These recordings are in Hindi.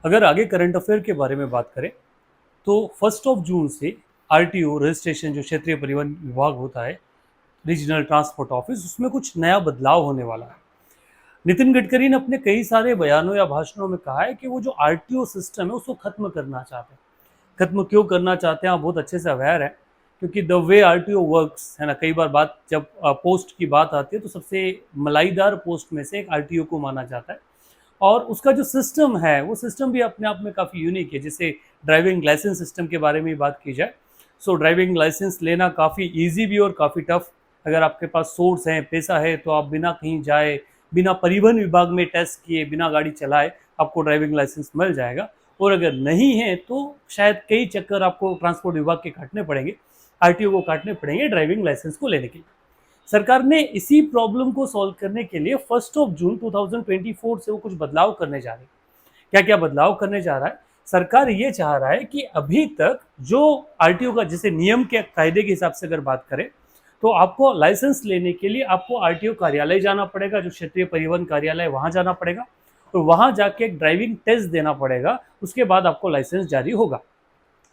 अगर आगे करंट अफेयर के बारे में बात करें तो 1 जून से आरटीओ रजिस्ट्रेशन जो क्षेत्रीय परिवहन विभाग होता है, रीजनल ट्रांसपोर्ट ऑफिस, उसमें कुछ नया बदलाव होने वाला है। नितिन गडकरी ने अपने कई सारे बयानों या भाषणों में कहा है कि वो जो आरटीओ सिस्टम है उसको खत्म करना चाहते हैं। खत्म क्यों करना चाहते हैं आप बहुत अच्छे से अवेयर है, क्योंकि द वे आरटीओ वर्क्स है ना, कई बार बात जब पोस्ट की बात आती है तो सबसे मलाईदार पोस्ट में से एक आरटीओ को माना जाता है। और उसका जो सिस्टम है वो सिस्टम भी अपने आप में काफ़ी यूनिक है। जैसे ड्राइविंग लाइसेंस सिस्टम के बारे में बात की जाए, सो ड्राइविंग लाइसेंस लेना काफ़ी इजी भी और काफ़ी टफ। अगर आपके पास सोर्स है, पैसा है, तो आप बिना कहीं जाए, बिना परिवहन विभाग में टेस्ट किए, बिना गाड़ी चलाए आपको ड्राइविंग लाइसेंस मिल जाएगा। और अगर नहीं है तो शायद कई चक्कर आपको ट्रांसपोर्ट विभाग के काटने पड़ेंगे, आरटीओ को काटने पड़ेंगे ड्राइविंग लाइसेंस को लेने के लिए। सरकार ने इसी प्रॉब्लम को सॉल्व करने के लिए 1 जून 2024 से वो कुछ बदलाव करने जा रही है। क्या क्या बदलाव करने जा रहा है? सरकार ये चाह रहा है कि अभी तक जो आरटीओ का जैसे नियम के कायदे के हिसाब से अगर बात करें तो आपको लाइसेंस लेने के लिए आपको आरटीओ कार्यालय जाना पड़ेगा, जो क्षेत्रीय परिवहन कार्यालय, वहां जाना पड़ेगा और वहां जाके एक ड्राइविंग टेस्ट देना पड़ेगा। उसके बाद आपको लाइसेंस जारी होगा,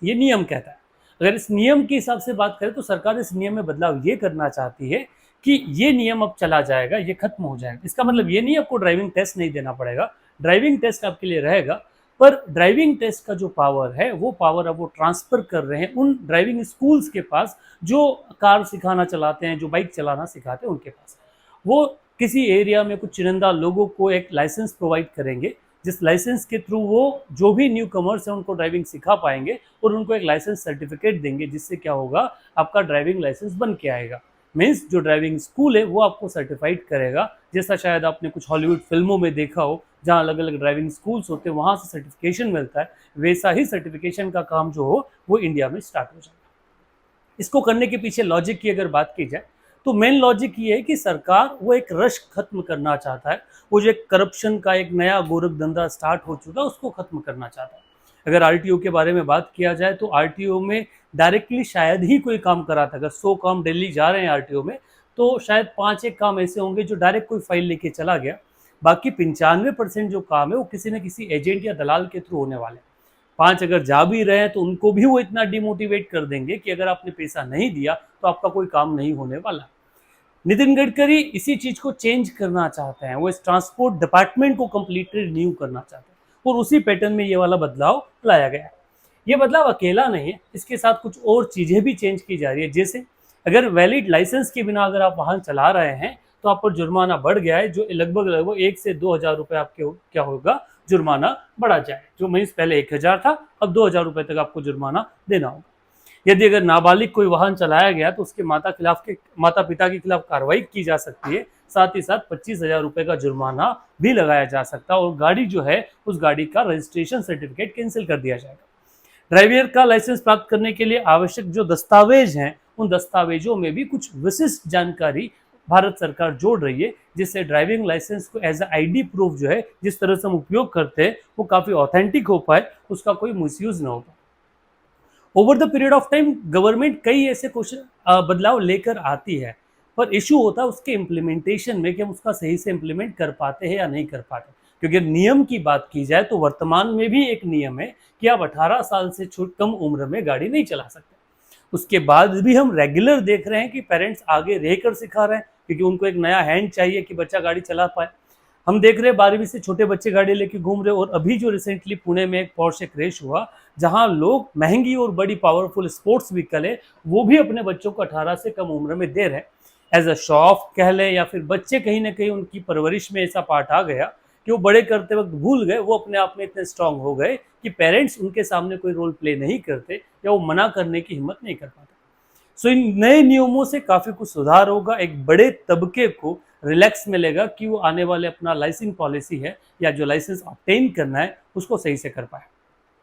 ये नियम कहता है। अगर इस नियम के हिसाब से बात करें तो सरकार इस नियम में बदलाव ये करना चाहती है कि ये नियम अब चला जाएगा, ये खत्म हो जाएगा। इसका मतलब ये नहीं आपको ड्राइविंग टेस्ट नहीं देना पड़ेगा, ड्राइविंग टेस्ट आपके लिए रहेगा, पर ड्राइविंग टेस्ट का जो पावर है वो पावर अब वो ट्रांसफर कर रहे हैं उन ड्राइविंग स्कूल्स के पास जो कार सिखाना चलाते हैं, जो बाइक चलाना सिखाते हैं उनके पास। वो किसी एरिया में कुछ चुनिंदा लोगों को एक लाइसेंस प्रोवाइड करेंगे, जिस लाइसेंस के थ्रू वो जो भी न्यू कमर्स है उनको ड्राइविंग सिखा पाएंगे और उनको एक लाइसेंस सर्टिफिकेट देंगे, जिससे क्या होगा, आपका ड्राइविंग लाइसेंस बन के आएगा। मीन्स जो ड्राइविंग स्कूल है वो आपको सर्टिफाइड करेगा, जैसा शायद आपने कुछ हॉलीवुड फिल्मों में देखा हो जहाँ अलग अलग ड्राइविंग स्कूल्स होते हैं, वहाँ से सर्टिफिकेशन मिलता है। वैसा ही सर्टिफिकेशन का काम जो हो वो इंडिया में स्टार्ट हो जाएगा। इसको करने के पीछे लॉजिक की अगर बात की जाए तो मेन लॉजिक ये है कि सरकार वो एक रश खत्म करना चाहता है। वो जो एक करप्शन का एक नया गोरख धंधा स्टार्ट हो चुका है उसको खत्म करना चाहता है। अगर आरटीओ के बारे में बात किया जाए तो आरटीओ में डायरेक्टली शायद ही कोई काम करा था। अगर 100 काम दिल्ली जा रहे हैं आरटीओ में तो शायद 5 एक काम ऐसे होंगे जो डायरेक्ट कोई फाइल लेके चला गया। बाकी 95% जो काम है वो किसी न किसी एजेंट या दलाल के थ्रू होने वाले। 5 अगर जा भी रहे हैं तो उनको भी वो इतना डिमोटिवेट कर देंगे कि अगर आपने पैसा नहीं दिया तो आपका कोई काम नहीं होने वाला। नितिन गडकरी इसी चीज को चेंज करना चाहते हैं, वो इस ट्रांसपोर्ट डिपार्टमेंट को कंप्लीटली रिन्यू करना चाहते हैं और उसी पैटर्न में ये वाला बदलाव लाया गया है। ये बदलाव अकेला नहीं है, इसके साथ कुछ और चीजें भी चेंज की जा रही है। जैसे अगर वैलिड लाइसेंस के बिना अगर आप वाहन चला रहे हैं तो आप पर जुर्माना बढ़ गया है, जो लगभग लगभग 1 से 2 हज़ार रुपए आपके क्या होगा, जुर्माना बढ़ा जाए। जो महीने पहले 1 हज़ार था, अब 2 हज़ार रुपए तक आपको जुर्माना देना होगा। यदि अगर नाबालिग कोई वाहन चलाया गया तो उसके माता पिता के खिलाफ कार्रवाई की जा सकती है। साथ ही साथ 25,000 रुपए का जुर्माना भी लगाया जा सकता है और गाड़ी जो है उस गाड़ी का रजिस्ट्रेशन सर्टिफिकेट कैंसिल कर दिया जाएगा। ड्राइवर का लाइसेंस प्राप्त करने के लिए आवश्यक जो दस्तावेज हैं उन दस्तावेजों में भी कुछ विशिष्ट जानकारी भारत सरकार जोड़ रही है, जिससे ड्राइविंग लाइसेंस को एज आईडी प्रूफ जो है जिस तरह से हम उपयोग करते हैं वो काफी ऑथेंटिक हो पाए, उसका कोई मिसयूज ना हो पाए। Over the period of time government कई ऐसे क्वेश्चन बदलाव लेकर आती है, पर इशू होता है उसके इम्प्लीमेंटेशन में कि हम उसका सही से इम्प्लीमेंट कर पाते हैं या नहीं कर पाते। क्योंकि नियम की बात की जाए तो वर्तमान में भी एक नियम है कि आप 18 साल से कम उम्र में गाड़ी नहीं चला सकते। उसके बाद भी हम रेगुलर देख रहे हैं कि पेरेंट्स आगे रहकर सिखा रहे हैं, क्योंकि उनको एक नया हैंड चाहिए कि बच्चा गाड़ी चला पाए। हम देख रहे हैं 12वीं से छोटे बच्चे गाड़ी लेके घूम रहे, और अभी जो रिसेंटली पुणे में एक पोर्शे क्रैश हुआ जहां लोग महंगी और बड़ी पावरफुल स्पोर्ट्स व्हीकल है वो भी अपने बच्चों को 18 से कम उम्र में दे रहे हैं। एज अ शो ऑफ कह लें या फिर बच्चे कहीं ना कहीं उनकी परवरिश में ऐसा पार्ट आ गया कि वो बड़े करते वक्त भूल गए, वो अपने आप में इतने स्ट्रांग हो गए कि पेरेंट्स उनके सामने कोई रोल प्ले नहीं करते या वो मना करने की हिम्मत नहीं कर पाते। सो इन नए नियमों से काफी कुछ सुधार होगा, एक बड़े तबके को रिलैक्स मिलेगा कि वो आने वाले अपना लाइसेंस पॉलिसी है या जो लाइसेंस ऑब्टेन करना है उसको सही से कर पाए।